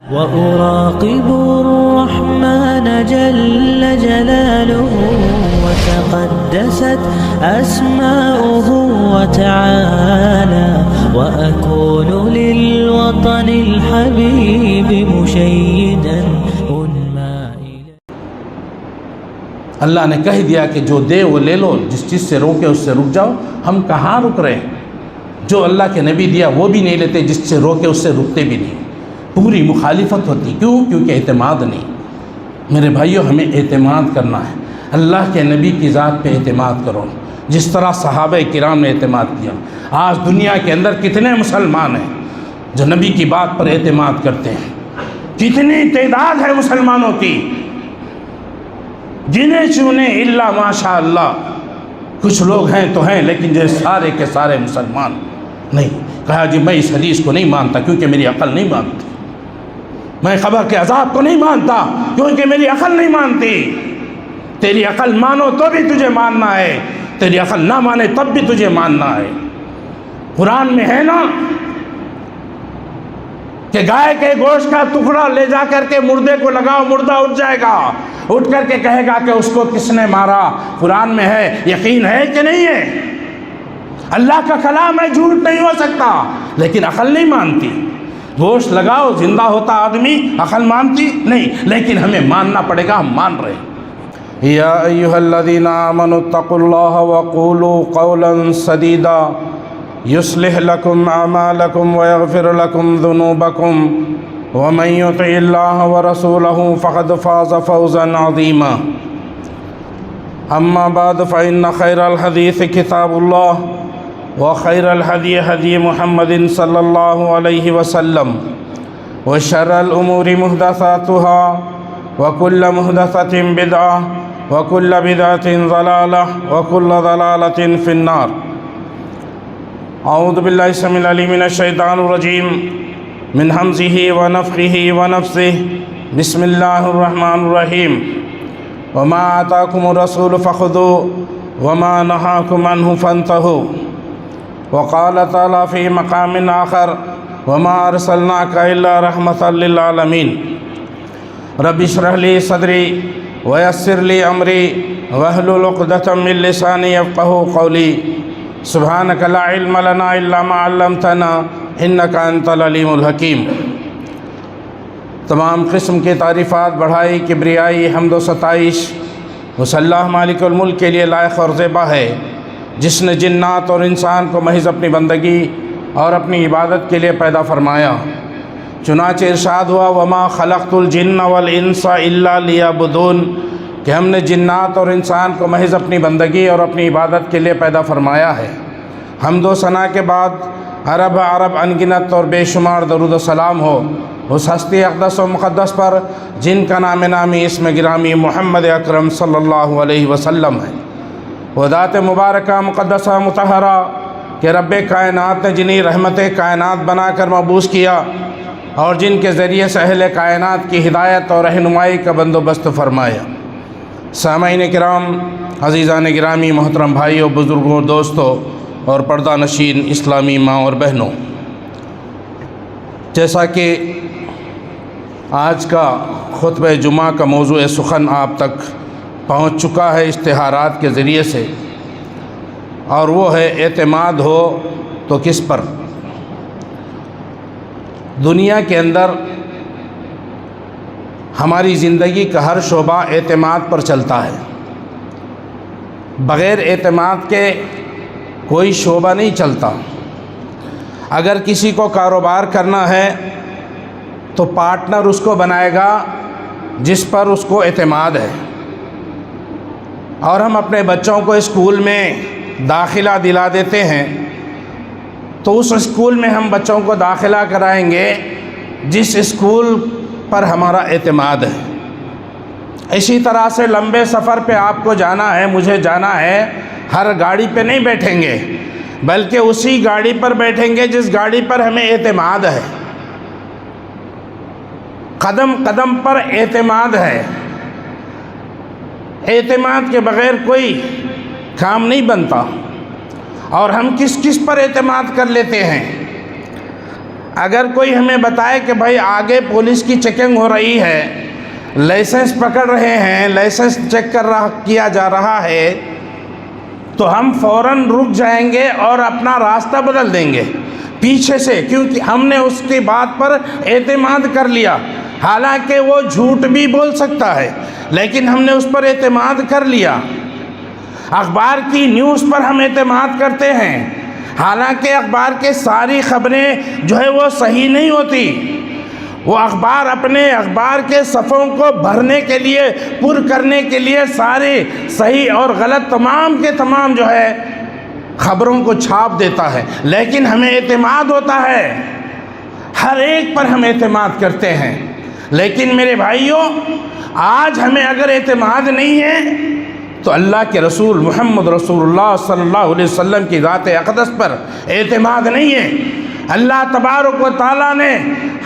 وأراقب الرحمن جل جلاله وتقدست أسماؤه وتعالى وأكون للوطن الحبيب مشيدا أنمى إليه. اللہ نے کہہ دیا کہ جو دے وہ لے لو، جس چیز سے روکے اس سے رک جاؤ. ہم کہاں رک رہے ہیں؟ جو اللہ کے نبی دیا وہ بھی نہیں لیتے، جس سے روکے اس سے رکتے بھی نہیں. پوری مخالفت ہوتی. کیوں؟ کیونکہ اعتماد نہیں. میرے بھائیوں، ہمیں اعتماد کرنا ہے. اللہ کے نبی کی ذات پہ اعتماد کرو جس طرح صحابہ کرام نے اعتماد کیا. آج دنیا کے اندر کتنے مسلمان ہیں جو نبی کی بات پر اعتماد کرتے ہیں؟ کتنی تعداد ہے مسلمانوں کی؟ جنہیں چنے الا ماشاء اللہ. کچھ لوگ ہیں تو ہیں، لیکن جو سارے کے سارے مسلمان نہیں. کہا جی میں اس حدیث کو نہیں مانتا کیونکہ میری عقل نہیں مانتی. میں قبر کے عذاب کو نہیں مانتا کیونکہ میری عقل نہیں مانتی. تیری عقل مانو تو بھی تجھے ماننا ہے، تیری عقل نہ مانے تب بھی تجھے ماننا ہے. قرآن میں ہے نا کہ گائے کے گوشت کا ٹکڑا لے جا کر کے مردے کو لگاؤ، مردہ اٹھ جائے گا، اٹھ کر کے کہے گا کہ اس کو کس نے مارا. قرآن میں ہے. یقین ہے کہ نہیں ہے؟ اللہ کا کلام ہے، جھوٹ نہیں ہو سکتا، لیکن عقل نہیں مانتی. گوشت لگاؤ، زندہ ہوتا آدمی، عقل مانتی نہیں، لیکن ہمیں ماننا پڑے گا. ہم مان رہے ہیں. یا ایھا الذین آمنوا اتقوا اللہ وقولوا قولا سدیدا یصلح لکم اعمالکم ویغفر لکم ذنوبکم ومن یطع اللہ ورسولہ فقد فاز فوزا عظیما. اما بعد فإن خیر الحدیث کتاب اللہ وخیر الہدی ہدی محمد صلی اللہ علیہ وسلم وشر الامور محدثاتها وکل محدثۃ بدعہ وکل بدعۃ ضلالہ وکل ضلالۃ فی النار. اعوذ باللہ السمیع العلیم من الشیطان الرجیم من ہمزہ ونفخہ ونفثہ. بسم اللہ الرحمن الرحیم. وما آتاکم الرسول فخذوه وما نہاکم عنہ فانتہوا. وقال تعالی فی مقام آخر وما ارسلناک الا رحمۃ للعالمین. رب اشرح لی صدری ویسر لی امری واحلل عقدۃ من لسانی یفقہوا قولی. سبحانک لا علم لنا الا ما علمتنا انک انت العلیم الحکیم. تمام قسم کی تعریفات، بڑھائی، کبریائی، حمد و ستائش اس اللہ مالک الملک کے لیے لائق اور زیبا ہے جس نے جنات اور انسان کو محض اپنی بندگی اور اپنی عبادت کے لیے پیدا فرمایا. چنانچہ ارشاد ہوا وما خلقت الجن والانس الا لیعبدون، کہ ہم نے جنات اور انسان کو محض اپنی بندگی اور اپنی عبادت کے لیے پیدا فرمایا ہے. حمد و ثنا کے بعد عرب انگنت اور بے شمار درود و سلام ہو اس ہستی اقدس و مقدس پر جن کا نام نامی اسم گرامی محمد اکرم صلی اللہ علیہ وسلم ہے. وہ ذات مبارکہ مقدسہ مطہرہ کہ رب کائنات نے جنہیں رحمت کائنات بنا کر مبعوث کیا اور جن کے ذریعے سے اہل کائنات کی ہدایت اور رہنمائی کا بندوبست فرمایا. سامعین کرام، عزیزان گرامی، محترم بھائیوں، بزرگوں، دوستوں اور پردہ نشین اسلامی ماں اور بہنوں، جیسا کہ آج کا خطبہ جمعہ کا موضوع سخن آپ تک پہنچ چکا ہے اشتہارات کے ذریعے سے، اور وہ ہے اعتماد ہو تو کس پر. دنیا کے اندر ہماری زندگی کا ہر شعبہ اعتماد پر چلتا ہے. بغیر اعتماد کے کوئی شعبہ نہیں چلتا. اگر کسی کو کاروبار کرنا ہے تو پارٹنر اس کو بنائے گا جس پر اس کو اعتماد ہے. اور ہم اپنے بچوں کو اسکول میں داخلہ دلا دیتے ہیں تو اس اسکول میں ہم بچوں کو داخلہ کرائیں گے جس اسکول پر ہمارا اعتماد ہے. اسی طرح سے لمبے سفر پہ آپ کو جانا ہے، مجھے جانا ہے، ہر گاڑی پہ نہیں بیٹھیں گے بلکہ اسی گاڑی پر بیٹھیں گے جس گاڑی پر ہمیں اعتماد ہے. قدم قدم پر اعتماد ہے. اعتماد کے بغیر کوئی کام نہیں بنتا. اور ہم کس کس پر اعتماد کر لیتے ہیں؟ اگر کوئی ہمیں بتائے کہ بھائی آگے پولیس کی چیکنگ ہو رہی ہے، لائسنس پکڑ رہے ہیں، لائسنس چیک کیا جا رہا ہے، تو ہم فوراً رک جائیں گے اور اپنا راستہ بدل دیں گے پیچھے سے، کیونکہ ہم نے اس کی بات پر اعتماد کر لیا۔ حالانکہ وہ جھوٹ بھی بول سکتا ہے، لیکن ہم نے اس پر اعتماد کر لیا۔ اخبار کی نیوز پر ہم اعتماد کرتے ہیں، حالانکہ اخبار کے ساری خبریں جو ہے وہ صحیح نہیں ہوتی۔ وہ اخبار کے صفحوں کو بھرنے کے لیے، پر کرنے کے لیے سارے صحیح اور غلط تمام کے تمام جو ہے خبروں کو چھاپ دیتا ہے، لیکن ہمیں اعتماد ہوتا ہے، ہر ایک پر ہم اعتماد کرتے ہیں۔ لیکن میرے بھائیوں، آج ہمیں اگر اعتماد نہیں ہے تو اللہ کے رسول محمد رسول اللہ صلی اللہ علیہ وسلم کی ذات اقدس پر اعتماد نہیں ہے۔ اللہ تبارک و تعالیٰ نے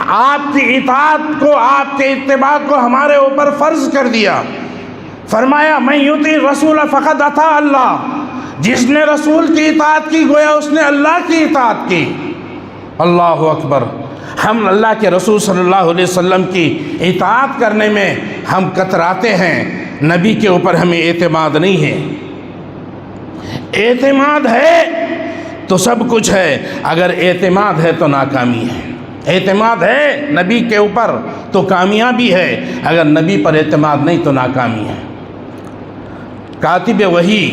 آپ کی اطاعت کو، آپ کے اتباع کو ہمارے اوپر فرض کر دیا۔ فرمایا من یطع الرسول فقد اطاع اللہ، جس نے رسول کی اطاعت کی گویا اس نے اللہ کی اطاعت کی۔ اللہ اکبر۔ ہم اللہ کے رسول صلی اللہ علیہ وسلم کی اطاعت کرنے میں ہم کتراتے ہیں، نبی کے اوپر ہمیں اعتماد نہیں ہے۔ اعتماد ہے تو سب کچھ ہے، اگر اعتماد ہے تو ناکامی ہے۔ اعتماد ہے نبی کے اوپر تو کامیابی ہے، اگر نبی پر اعتماد نہیں تو ناکامی ہے۔ کاتب وحی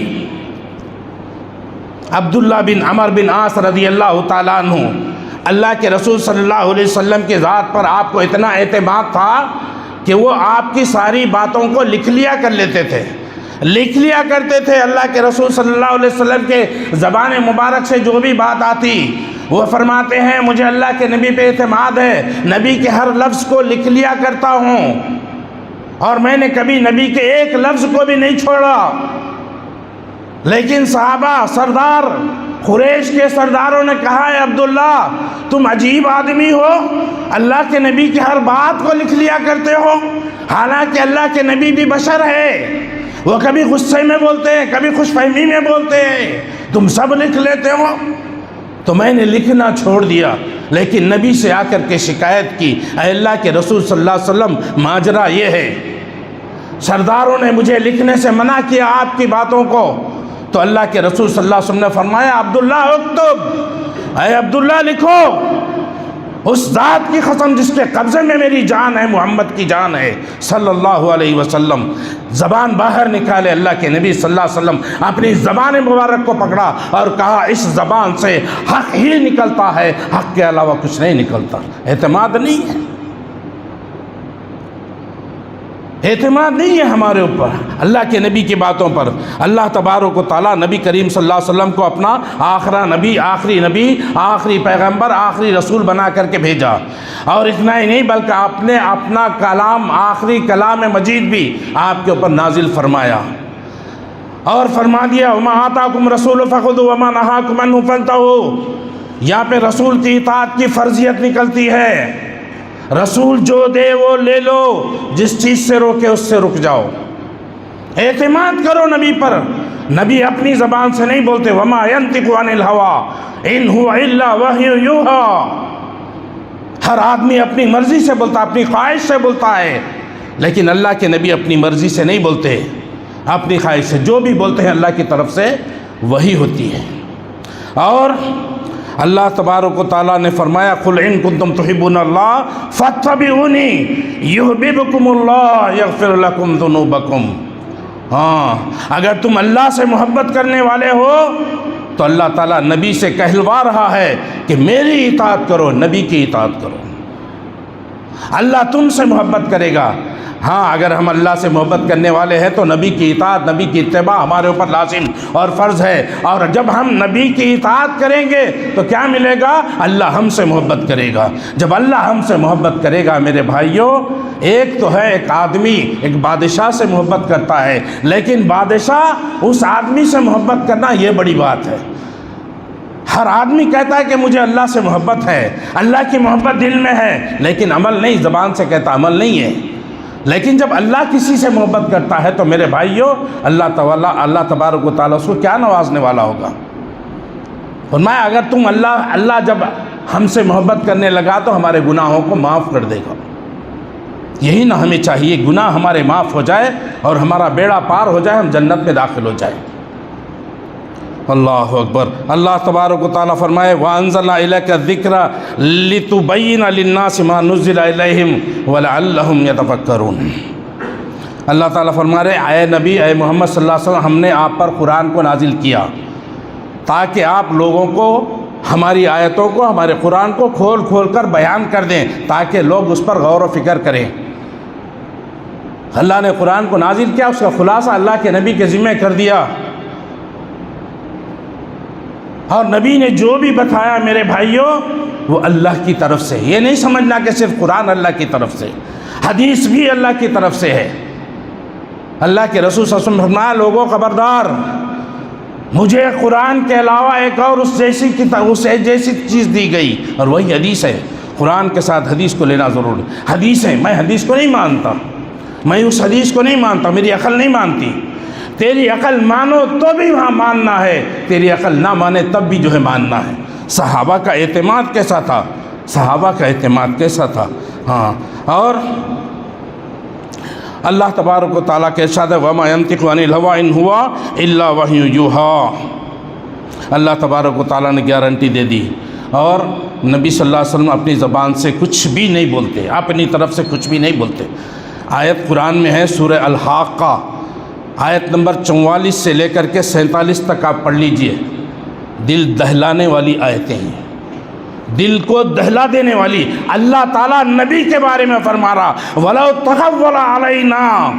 عبداللہ بن عمر بن عاص رضی اللہ تعالیٰ عنہ، اللہ کے رسول صلی اللہ علیہ وسلم کی ذات پر آپ کو اتنا اعتماد تھا کہ وہ آپ کی ساری باتوں کو لکھ لیا کرتے تھے۔ اللہ کے رسول صلی اللہ علیہ وسلم کے زبان مبارک سے جو بھی بات آتی، وہ فرماتے ہیں مجھے اللہ کے نبی پہ اعتماد ہے، نبی کے ہر لفظ کو لکھ لیا کرتا ہوں، اور میں نے کبھی نبی کے ایک لفظ کو بھی نہیں چھوڑا۔ لیکن صحابہ، سردار قریش کے سرداروں نے کہا ہے عبداللہ تم عجیب آدمی ہو، اللہ کے نبی کی ہر بات کو لکھ لیا کرتے ہو، حالانکہ اللہ کے نبی بھی بشر ہے، وہ کبھی غصے میں بولتے ہیں، کبھی خوش فہمی میں بولتے ہیں، تم سب لکھ لیتے ہو۔ تو میں نے لکھنا چھوڑ دیا، لیکن نبی سے آ کر کے شکایت کی، اے اللہ کے رسول صلی اللہ علیہ وسلم ماجرا یہ ہے، سرداروں نے مجھے لکھنے سے منع کیا آپ کی باتوں کو۔ تو اللہ کے رسول صلی اللہ علیہ وسلم نے فرمایا عبداللہ اکتب، اے عبداللہ لکھو، اس ذات کی قسم جس کے قبضے میں میری جان ہے، محمد کی جان ہے صلی اللہ علیہ وسلم۔ زبان باہر نکالے، اللہ کے نبی صلی اللہ علیہ وسلم اپنی زبان مبارک کو پکڑا اور کہا اس زبان سے حق ہی نکلتا ہے، حق کے علاوہ کچھ نہیں نکلتا۔ اعتماد نہیں ہے، اعتماد نہیں ہے ہمارے اوپر اللہ کے نبی کی باتوں پر۔ اللہ تبارک و تعالیٰ نبی کریم صلی اللہ علیہ وسلم کو اپنا آخری نبی، آخری پیغمبر، آخری رسول بنا کر کے بھیجا، اور اتنا ہی نہیں بلکہ آپ نے اپنا کلام، آخری کلام مجید بھی آپ کے اوپر نازل فرمایا، اور فرما دیا وما آتاکم رسول فخذوا وما نہاکم عنہ فانتہوا۔ یہاں پہ رسول کی اطاعت کی فرضیت نکلتی ہے، رسول جو دے وہ لے لو، جس چیز سے روکے اس سے رک جاؤ۔ اعتماد کرو نبی پر، نبی اپنی زبان سے نہیں بولتے، وما ينطق عن الهوى ان هو الا وحی یوحى۔ ہر آدمی اپنی مرضی سے بولتا، اپنی خواہش سے بولتا ہے، لیکن اللہ کے نبی اپنی مرضی سے نہیں بولتے، اپنی خواہش سے جو بھی بولتے ہیں اللہ کی طرف سے وہی ہوتی ہے۔ اور اللہ تبارک و تعالیٰ نے فرمایا قل ان کنتم تحبون اللہ فاتبعونی یحببکم اللہ یغفر لکم ذنوبکم۔ ہاں، اگر تم اللہ سے محبت کرنے والے ہو تو اللہ تعالیٰ نبی سے کہلوا رہا ہے کہ میری اطاعت کرو، نبی کی اطاعت کرو، اللہ تم سے محبت کرے گا۔ ہاں، اگر ہم اللہ سے محبت کرنے والے ہیں تو نبی کی اطاعت، نبی کی اتباع ہمارے اوپر لازم اور فرض ہے، اور جب ہم نبی کی اطاعت کریں گے تو کیا ملے گا؟ اللہ ہم سے محبت کرے گا۔ جب اللہ ہم سے محبت کرے گا میرے بھائیوں، ایک تو ہے ایک آدمی ایک بادشاہ سے محبت کرتا ہے، لیکن بادشاہ اس آدمی سے محبت کرنا یہ بڑی بات ہے۔ ہر آدمی کہتا ہے کہ مجھے اللہ سے محبت ہے، اللہ کی محبت دل میں ہے، لیکن عمل نہیں، زبان سے کہتا عمل نہیں ہے۔ لیکن جب اللہ کسی سے محبت کرتا ہے تو میرے بھائیوں، اللہ تبارک و تعالیٰ اس کو کیا نوازنے والا ہوگا۔ فرمایا اگر تم اللہ جب ہم سے محبت کرنے لگا تو ہمارے گناہوں کو معاف کر دے گا۔ یہی نہ ہمیں چاہیے، گناہ ہمارے معاف ہو جائے اور ہمارا بیڑا پار ہو جائے، ہم جنت میں داخل ہو جائیں۔ اللہ اکبر۔ اللہ تبارک و تعالیٰ فرمائے وَأَنزَلْنَا إِلَيْكَ الذِّكْرَ لِتُبَيِّنَ لِلنَّاسِ مَا نُزِّلَ إِلَيْهِمْ وَلَعَلَّهُمْ يَتَفَكَّرُونَ۔ اللہ تعالیٰ فرما رہے اے نبی، اے محمد صلی اللہ علیہ وسلم، ہم نے آپ پر قرآن کو نازل کیا تاکہ آپ لوگوں کو ہماری آیتوں کو، ہمارے قرآن کو کھول کھول کر بیان کر دیں، تاکہ لوگ اس پر غور و فکر کریں۔ اللہ نے قرآن کو نازل کیا، اس کا خلاصہ اللہ کے نبی کے ذمہ کر دیا، اور نبی نے جو بھی بتایا میرے بھائیوں وہ اللہ کی طرف سے۔ یہ نہیں سمجھنا کہ صرف قرآن اللہ کی طرف سے، حدیث بھی اللہ کی طرف سے ہے۔ اللہ کے رسول صلی اللہ علیہ وسلم فرمایا لوگوں خبردار، مجھے قرآن کے علاوہ ایک اور اس جیسی چیز دی گئی، اور وہی حدیث ہے۔ قرآن کے ساتھ حدیث کو لینا ضروری۔ حدیث ہے، میں حدیث کو نہیں مانتا، میں اس حدیث کو نہیں مانتا، میری عقل نہیں مانتی۔ تیری عقل مانو تو بھی وہاں ماننا ہے، تیری عقل نہ مانے تب بھی جو ہے ماننا ہے۔ صحابہ کا اعتماد کیسا تھا، صحابہ کا اعتماد کیسا تھا۔ ہاں، اور اللہ تبارک و تعالیٰ کے ارشاد ہے وَمَا يَنطِقُ عَنِ الْهَوَىٰ إِنْ هُوَ إِلَّا وَحْيٌ يُوحَىٰ۔ اللہ تبارک و تعالیٰ نے گارنٹی دے دی، اور نبی صلی اللہ علیہ وسلم اپنی زبان سے کچھ بھی نہیں بولتے، اپنی طرف سے کچھ بھی نہیں بولتے۔ آیت قرآن میں ہے سورہ الحاقہ، آیت نمبر 44 سے لے کر کے 47 تک آپ پڑھ لیجئے۔ دل دہلانے والی آیتیں ہیں، دل کو دہلا دینے والی۔ اللہ تعالیٰ نبی کے بارے میں فرما رہا وَلَوْ تَقَوَّلَ عَلَيْنَا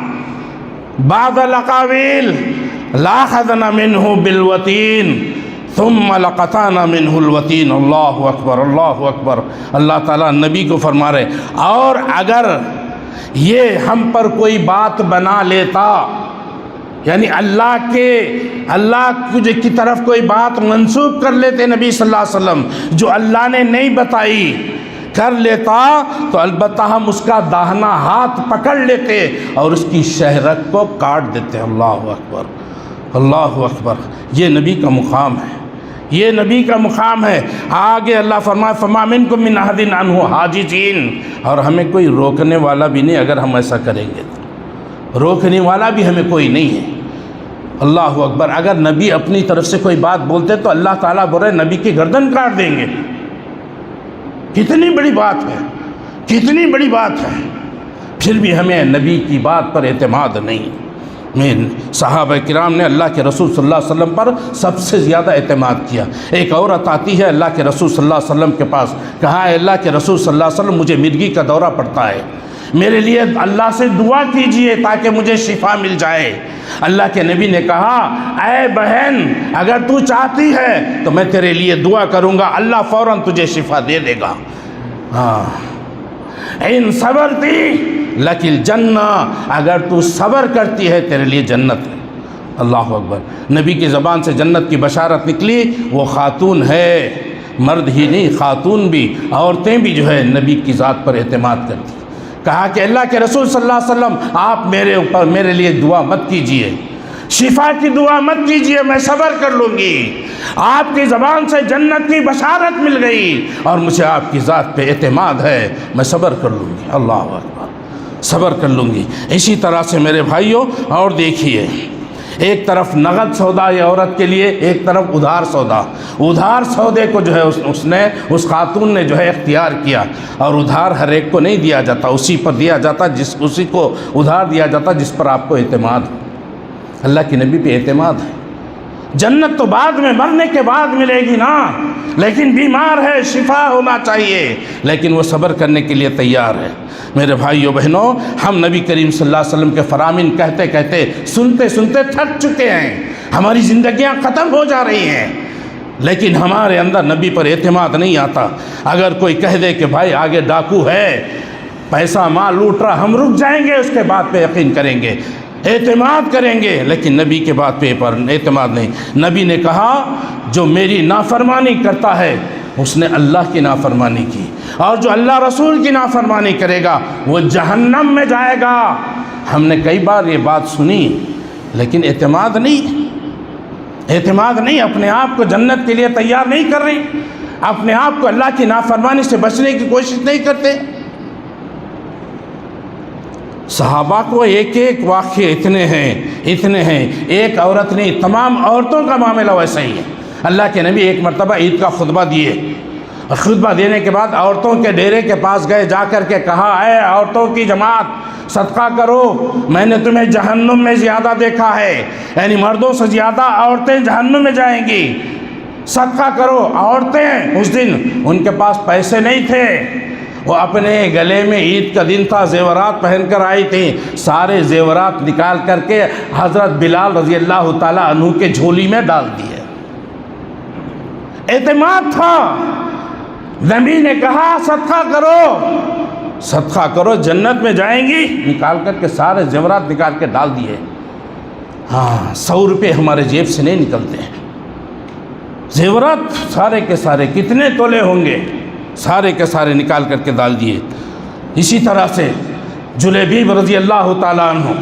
بَعْضَ الْأَقَاوِيلِ لَأَخَذْنَا مِنْهُ بِالْوَتِينِ ثُمَّ لَقَطَعْنَا مِنْهُ الْوَتِينَ۔ اللہ اکبر، اللہ اکبر۔ اللہ تعالیٰ نبی کو فرما رہے اور اگر یہ ہم پر کوئی بات بنا لیتا، یعنی اللہ کی طرف کوئی بات منسوب کر لیتے نبی صلی اللہ علیہ وسلم جو اللہ نے نہیں بتائی، کر لیتا تو البتہ ہم اس کا داہنا ہاتھ پکڑ لیتے اور اس کی شہرک کو کاٹ دیتے۔ اللہ اکبر، اللہ اکبر۔ یہ نبی کا مقام ہے، یہ نبی کا مقام ہے۔ آگے اللہ فرمائے فَمَا مِنْكُم مِّنْ أَحَدٍ عَنْهُ حَاجِزِينَ، اور ہمیں کوئی روکنے والا بھی نہیں اگر ہم ایسا کریں گے تو، روکنے والا بھی ہمیں کوئی نہیں ہے۔ اللہ اکبر۔ اگر نبی اپنی طرف سے کوئی بات بولتے تو اللہ تعالیٰ بولے نبی کی گردن کاٹ دیں گے۔ کتنی بڑی بات ہے، کتنی بڑی بات ہے، پھر بھی ہمیں نبی کی بات پر اعتماد نہیں۔ صحابہ کرام نے اللہ کے رسول صلی اللہ علیہ وسلم پر سب سے زیادہ اعتماد کیا۔ ایک عورت آتی ہے اللہ کے رسول صلی اللہ علیہ وسلم کے پاس، کہا ہے اللہ کے رسول صلی اللہ علیہ وسلم مجھے مرگی کا دورہ پڑتا ہے، میرے لیے اللہ سے دعا کیجئے تاکہ مجھے شفا مل جائے۔ اللہ کے نبی نے کہا اے بہن اگر تو چاہتی ہے تو میں تیرے لیے دعا کروں گا، اللہ فوراً تجھے شفا دے دے گا۔ ہاں، ان صبرتی لک الجنہ، اگر تو صبر کرتی ہے تیرے لیے جنت ہے۔ اللہ اکبر۔ نبی کی زبان سے جنت کی بشارت نکلی، وہ خاتون ہے، مرد ہی نہیں خاتون بھی، عورتیں بھی جو ہے نبی کی ذات پر اعتماد کرتی۔ کہا کہ اللہ کے رسول صلی اللہ علیہ وسلم آپ میرے لیے دعا مت کیجئے، شفا کی دعا مت کیجئے، میں صبر کر لوں گی۔ آپ کی زبان سے جنت کی بشارت مل گئی اور مجھے آپ کی ذات پہ اعتماد ہے، میں صبر کر لوں گی۔ اللہ اکبر، صبر کر لوں گی۔ اسی طرح سے میرے بھائیوں اور دیکھیے، ایک طرف نقد سودا یہ عورت کے لیے، ایک طرف ادھار سودا۔ ادھار سودے کو جو ہے اس خاتون نے جو ہے اختیار کیا، اور ادھار ہر ایک کو نہیں دیا جاتا، اسی پر دیا جاتا اسی کو ادھار دیا جاتا جس پر آپ کو اعتماد ہے۔ اللہ کے نبی پہ اعتماد ہے۔ جنت تو بعد میں مرنے کے بعد ملے گی نا، لیکن بیمار ہے شفا ہونا چاہیے، لیکن وہ صبر کرنے کے لیے تیار ہے۔ میرے بھائیو بہنوں، ہم نبی کریم صلی اللہ علیہ وسلم کے فرامین کہتے کہتے سنتے سنتے تھک چکے ہیں، ہماری زندگیاں ختم ہو جا رہی ہیں، لیکن ہمارے اندر نبی پر اعتماد نہیں آتا۔ اگر کوئی کہہ دے کہ بھائی آگے ڈاکو ہے، پیسہ مال لوٹ رہا، ہم رک جائیں گے، اس کے بعد پہ یقین کریں گے، اعتماد کریں گے، لیکن نبی کے بات پہ اعتماد نہیں۔ نبی نے کہا جو میری نافرمانی کرتا ہے اس نے اللہ کی نافرمانی کی، اور جو اللہ رسول کی نافرمانی کرے گا وہ جہنم میں جائے گا۔ ہم نے کئی بار یہ بات سنی، لیکن اعتماد نہیں، اپنے آپ کو جنت کے لیے تیار نہیں کر رہی۔ اپنے آپ کو اللہ کی نافرمانی سے بچنے کی کوشش نہیں کرتے؟ صحابہ کو ایک ایک واقعے اتنے ہیں، ایک عورت نہیں، تمام عورتوں کا معاملہ ویسا ہی ہے۔ اللہ کے نبی ایک مرتبہ عید کا خطبہ دیے، اور خطبہ دینے کے بعد عورتوں کے ڈیرے کے پاس گئے، جا کر کے کہا، اے عورتوں کی جماعت، صدقہ کرو، میں نے تمہیں جہنم میں زیادہ دیکھا ہے، یعنی مردوں سے زیادہ عورتیں جہنم میں جائیں گی، صدقہ کرو۔ عورتیں اس دن ان کے پاس پیسے نہیں تھے، وہ اپنے گلے میں عید کا دن تھا، زیورات پہن کر آئی تھیں، سارے زیورات نکال کر کے حضرت بلال رضی اللہ تعالیٰ عنہ کے جھولی میں ڈال دیے۔ اعتماد تھا، نبی نے کہا صدقہ کرو جنت میں جائیں گی، نکال کر کے سارے زیورات نکال کے ڈال دیے۔ ہاں، 100 روپے ہمارے جیب سے نہیں نکلتے ہیں، زیورات سارے کے سارے کتنے تولے ہوں گے، سارے کے سارے نکال کر کے ڈال دیے۔ اسی طرح سے جلیبیب رضی اللہ تعالیٰ عنہ،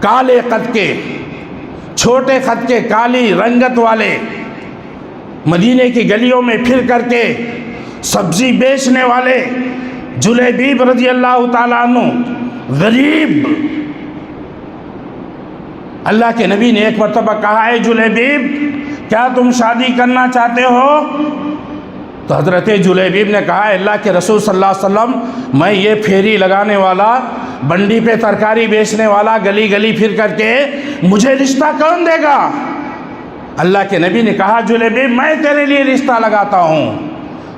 کالے قد کے، چھوٹے قد کے، کالی رنگت والے، مدینے کی گلیوں میں پھر کر کے سبزی بیچنے والے جلیبیب رضی اللہ تعالیٰ عنہ، غریب۔ اللہ کے نبی نے ایک مرتبہ کہا، اے جلیبیب، کیا تم شادی کرنا چاہتے ہو؟ تو حضرت جلیبیب نے کہا، اللہ کے رسول صلی اللہ علیہ وسلم، میں یہ پھیری لگانے والا، بنڈی پہ ترکاری بیچنے والا، گلی گلی پھر کر کے مجھے رشتہ کون دے گا؟ اللہ کے نبی نے کہا، جلیبیب، میں تیرے لیے رشتہ لگاتا ہوں۔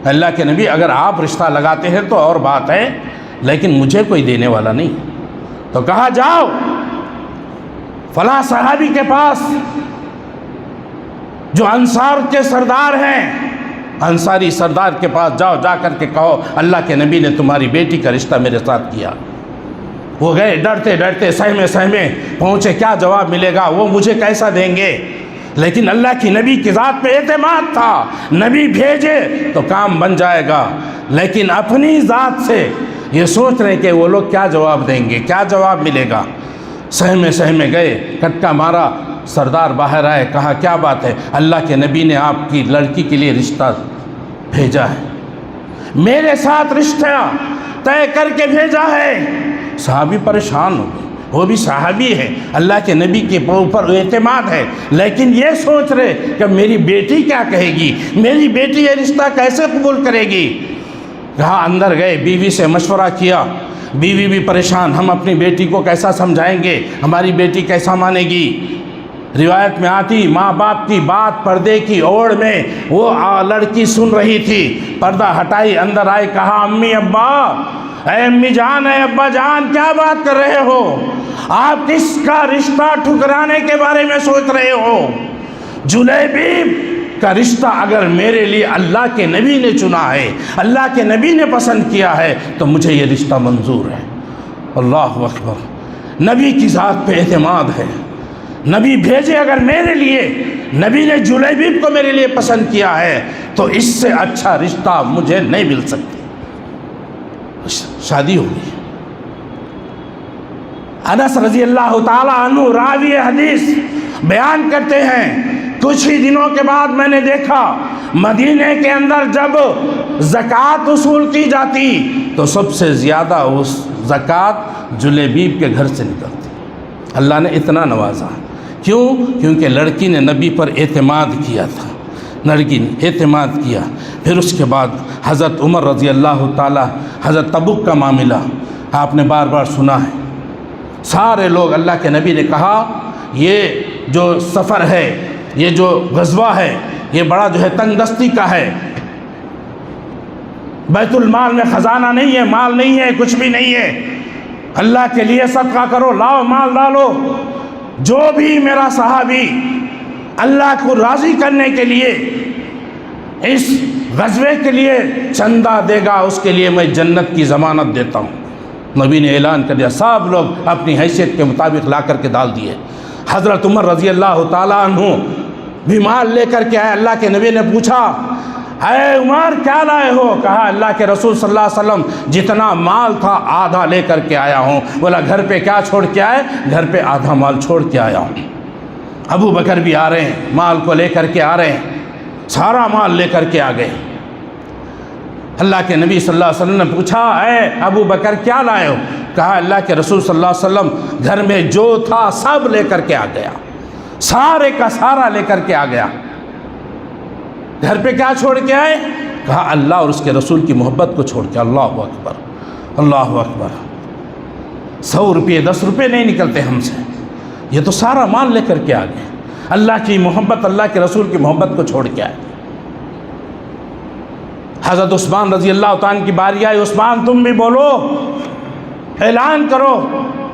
اللہ کے نبی، اگر آپ رشتہ لگاتے ہیں تو اور بات ہے، لیکن مجھے کوئی دینے والا نہیں۔ تو کہا، جاؤ فلاں صحابی کے پاس جو انصار کے سردار ہیں، انصاری سردار کے پاس جاؤ، جا کر کے کہو اللہ کے نبی نے تمہاری بیٹی کا رشتہ میرے ساتھ کیا۔ وہ گئے، ڈرتے ڈرتے سہمے پہنچے، کیا جواب ملے گا، وہ مجھے کیسا دیں گے؟ لیکن اللہ کی نبی کی ذات پہ اعتماد تھا، نبی بھیجے تو کام بن جائے گا، لیکن اپنی ذات سے یہ سوچ رہے کہ وہ لوگ کیا جواب دیں گے، کیا جواب ملے گا۔ سہمے گئے، کٹکا مارا، سردار باہر آئے، کہا، کیا بات ہے؟ اللہ کے نبی نے آپ کی لڑکی کے لیے رشتہ بھیجا ہے، میرے ساتھ رشتہ طے کر کے بھیجا ہے۔ صحابی پریشان ہو گئے، وہ بھی صحابی ہے، اللہ کے نبی کے اوپر اعتماد ہے، لیکن یہ سوچ رہے کہ میری بیٹی کیا کہے گی، میری بیٹی یہ رشتہ کیسے قبول کرے گی۔ کہا، اندر گئے، بیوی سے مشورہ کیا، بیوی بھی پریشان، ہم اپنی بیٹی کو کیسا سمجھائیں گے، ہماری بیٹی کیسا مانے گی۔ روایت میں آتی، ماں باپ کی بات پردے کی اوڑ میں وہ لڑکی سن رہی تھی، پردہ ہٹائی، اندر آئی، کہا، امی ابا، اے امی جان، اے ابا جان، کیا بات کر رہے ہو؟ آپ کس کا رشتہ ٹھکرانے کے بارے میں سوچ رہے ہو؟ جلیبیب کا رشتہ اگر میرے لیے اللہ کے نبی نے چنا ہے، اللہ کے نبی نے پسند کیا ہے، تو مجھے یہ رشتہ منظور ہے۔ اللہ اکبر، نبی کی ذات پہ اعتماد ہے، نبی بھیجے اگر میرے لیے، نبی نے جلیبیب کو میرے لیے پسند کیا ہے، تو اس سے اچھا رشتہ مجھے نہیں مل سکتی۔ شادی ہوگی۔ انس رضی اللہ تعالی عنہ راوی حدیث بیان کرتے ہیں، کچھ ہی دنوں کے بعد میں نے دیکھا مدینے کے اندر جب زکوٰۃ وصول کی جاتی تو سب سے زیادہ اس زکوٰۃ جلیبیب کے گھر سے نکلتی۔ اللہ نے اتنا نوازا، کیوں؟ کیونکہ لڑکی نے نبی پر اعتماد کیا تھا، لڑکی نے اعتماد کیا۔ پھر اس کے بعد حضرت عمر رضی اللہ تعالی، حضرت تبوک کا معاملہ آپ نے بار بار سنا ہے، سارے لوگ، اللہ کے نبی نے کہا، یہ جو سفر ہے، یہ جو غزوہ ہے، یہ بڑا جو ہے تنگ دستی کا ہے، بیت المال میں خزانہ نہیں ہے، مال نہیں ہے، کچھ بھی نہیں ہے، اللہ کے لیے صدقہ کرو، لاؤ مال ڈالو، جو بھی میرا صحابی اللہ کو راضی کرنے کے لیے اس غزوے کے لیے چندہ دے گا، اس کے لیے میں جنت کی ضمانت دیتا ہوں۔ نبی نے اعلان کر دیا، سب لوگ اپنی حیثیت کے مطابق لا کر کے ڈال دیے۔ حضرت عمر رضی اللہ تعالیٰ عنہ بھی مال لے کر کے آئے، اللہ کے نبی نے پوچھا، اے عمر کیا لائے ہو؟ کہا، اللہ کے رسول صلی اللہ علیہ وسلم جتنا مال تھا آدھا لے کر کے آیا ہوں۔ بولا، گھر پہ کیا چھوڑ کے آئے؟ گھر پہ آدھا مال چھوڑ کے آیا ہوں۔ ابو بکر بھی آ رہے ہیں، مال کو لے کر کے آ رہے ہیں، سارا مال لے کر کے آ گئے۔ اللہ کے نبی صلی اللہ علیہ وسلم نے پوچھا اے ابو بکر کیا لائے ہو؟ کہا اللہ کے رسول صلی اللہ علیہ وسلم گھر میں جو تھا سب لے کر کے آ گیا، سارے کا سارا لے کر کے آ گیا۔ گھر پہ کیا چھوڑ کے آئے؟ کہا اللہ اور اس کے رسول کی محبت کو چھوڑ کے۔ اللہ اکبر، اللہ اکبر۔ 100 روپے 10 روپے نہیں نکلتے ہم سے، یہ تو سارا مال لے کر کے آ گئے۔ اللہ کی محبت، اللہ کے رسول کی محبت کو چھوڑ کے آئے۔ حضرت عثمان رضی اللہ تعالیٰ عنہ کی باری آئی، عثمان تم بھی بولو، اعلان کرو۔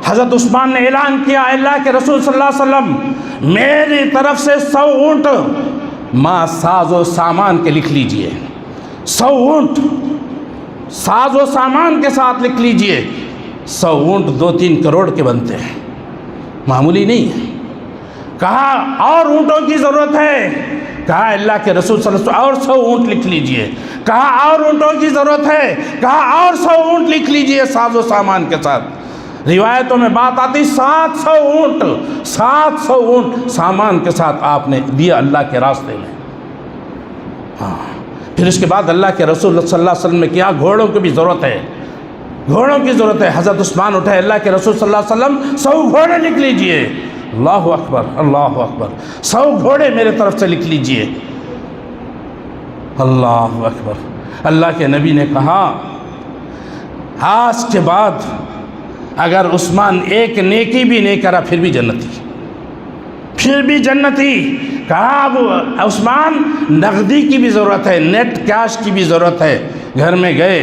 حضرت عثمان نے اعلان کیا، اللہ کے رسول صلی اللہ علیہ وسلم میری طرف سے 100 اونٹ ماں ساز و سامان کے لکھ لیجئے، 100 اونٹ ساز و سامان کے ساتھ لکھ لیجئے۔ 100 اونٹ 2-3 کروڑ کے بنتے ہیں، معمولی نہیں ہے۔ کہا اور اونٹوں کی ضرورت ہے؟ کہا اللہ کے رسول صلی اللہ علیہ وسلم اور 100 اونٹ لکھ لیجئے۔ کہا اور اونٹوں کی ضرورت ہے؟ کہا اور 100 اونٹ لکھ لیجئے ساز و سامان کے ساتھ۔ روایتوں میں بات آتی 700 اونٹ، 700 اونٹ سامان کے ساتھ آپ نے دیا اللہ کے راستے میں۔ ہاں، پھر اس کے بعد اللہ کے رسول صلی اللہ علیہ وسلم نے کیا، گھوڑوں کی بھی ضرورت ہے، گھوڑوں کی ضرورت ہے۔ حضرت عثمان اٹھے، اللہ کے رسول صلی اللہ علیہ وسلم 100 گھوڑے لکھ لیجئے۔ اللہ اکبر، اللہ اکبر، 100 گھوڑے میرے طرف سے لکھ لیجئے۔ اللہ اکبر۔ اللہ کے نبی نے کہا آج کے بعد اگر عثمان ایک نیکی بھی نہیں کرا پھر بھی جنتی، پھر بھی جنتی۔ کہا اب عثمان نقدی کی بھی ضرورت ہے، نیٹ کیش کی بھی ضرورت ہے۔ گھر میں گئے،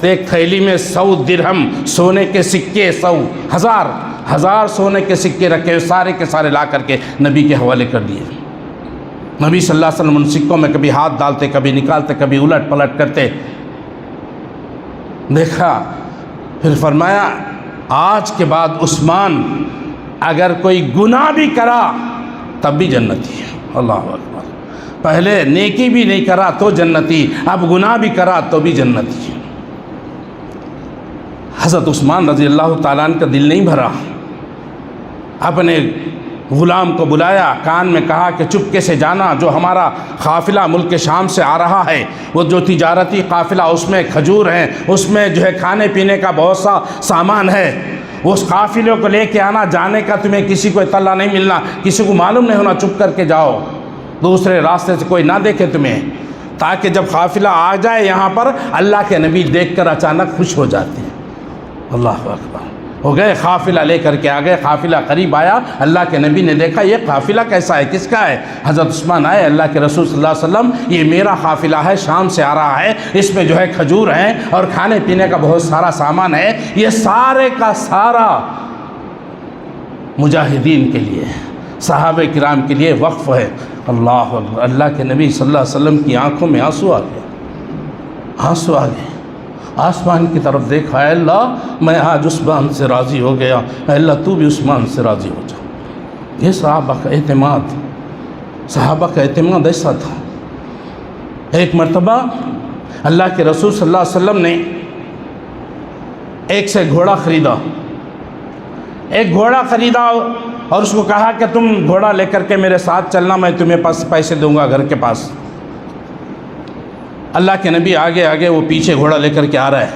ایک تھیلی میں 100 درہم سونے کے سکے، 100 ہزار سونے کے سکے رکھے، سارے کے سارے لا کر کے نبی کے حوالے کر دیے۔ نبی صلی اللہ علیہ وسلم ان سکوں میں کبھی ہاتھ ڈالتے، کبھی نکالتے، کبھی الٹ پلٹ کرتے، دیکھا۔ پھر فرمایا آج کے بعد عثمان اگر کوئی گناہ بھی کرا تب بھی جنتی ہے۔ اللہ اکبر۔ پہلے نیکی بھی نہیں کرا تو جنتی، اب گناہ بھی کرا تو بھی جنتی ہے۔ حضرت عثمان رضی اللہ تعالیٰ عنہ کا دل نہیں بھرا، اپنے غلام کو بلایا، کان میں کہا کہ چپکے سے جانا، جو ہمارا قافلہ ملک شام سے آ رہا ہے، وہ جو تجارتی قافلہ، اس میں کھجور ہیں، اس میں جو ہے کھانے پینے کا بہت سا سامان ہے، اس قافلے کو لے کے آنا، جانے کا تمہیں کسی کو اطلاع نہیں ملنا، کسی کو معلوم نہیں ہونا، چپ کر کے جاؤ، دوسرے راستے سے کوئی نہ دیکھے تمہیں، تاکہ جب قافلہ آ جائے یہاں پر اللہ کے نبی دیکھ کر اچانک خوش ہو جاتے ہیں۔ اللہ اکبر۔ ہو گئے، قافلہ لے کر کے آ گئے، قافلہ قریب آیا، اللہ کے نبی نے دیکھا یہ قافلہ کیسا ہے، کس کا ہے؟ حضرت عثمان آئے، اللہ کے رسول صلی اللہ علیہ وسلم یہ میرا قافلہ ہے، شام سے آ رہا ہے، اس میں جو ہے کھجور ہیں اور کھانے پینے کا بہت سارا سامان ہے، یہ سارے کا سارا مجاہدین کے لیے، صحابہ کرام کے لیے وقف ہے۔ اللہ اکبر۔ اللہ کے نبی صلی اللہ علیہ وسلم کی آنکھوں میں آنسو آ گئے، آنسو آ گئے، آسمان کی طرف دیکھا، اے اللہ میں آج عثمان سے راضی ہو گیا، اے اللہ تو بھی عثمان سے راضی ہو جا۔ یہ صحابہ کا اعتماد، صحابہ کا اعتماد ایسا تھا۔ ایک مرتبہ اللہ کے رسول صلی اللہ علیہ وسلم نے ایک سے گھوڑا خریدا، ایک گھوڑا خریدا اور اس کو کہا کہ تم گھوڑا لے کر کے میرے ساتھ چلنا، میں تمہیں پیسے دوں گا گھر کے پاس۔ اللہ کے نبی آگے آگے، وہ پیچھے گھوڑا لے کر کے آ رہا ہے۔